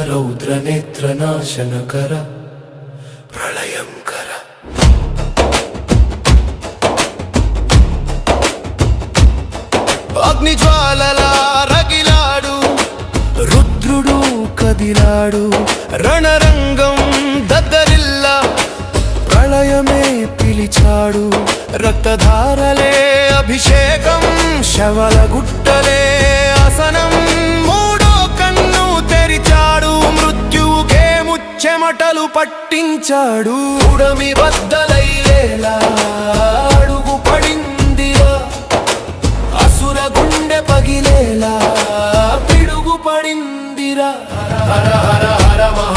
రౌద్రనేత్రనాశనకర ప్రళయంకర. అగ్నిజ్వాలలా రగిలాడు రుద్రుడు కదిలాడు, రణరంగం దద్దరిల్లా ప్రళయమే పిలిచాడు. రక్తధారలే అభిషేకం, శవల గుట్టలే ఆసనం. మూడో కన్ను తెరిచాడు, మృత్యువుకే ముచ్చెమటలు పట్టించాడు. ఉడమి బద్దలయ్యేలా అడుగు పడిందిరా, అసుర గుండె పగిలేలా పిడుగు పడిందిరా. హర హర హర హర మహా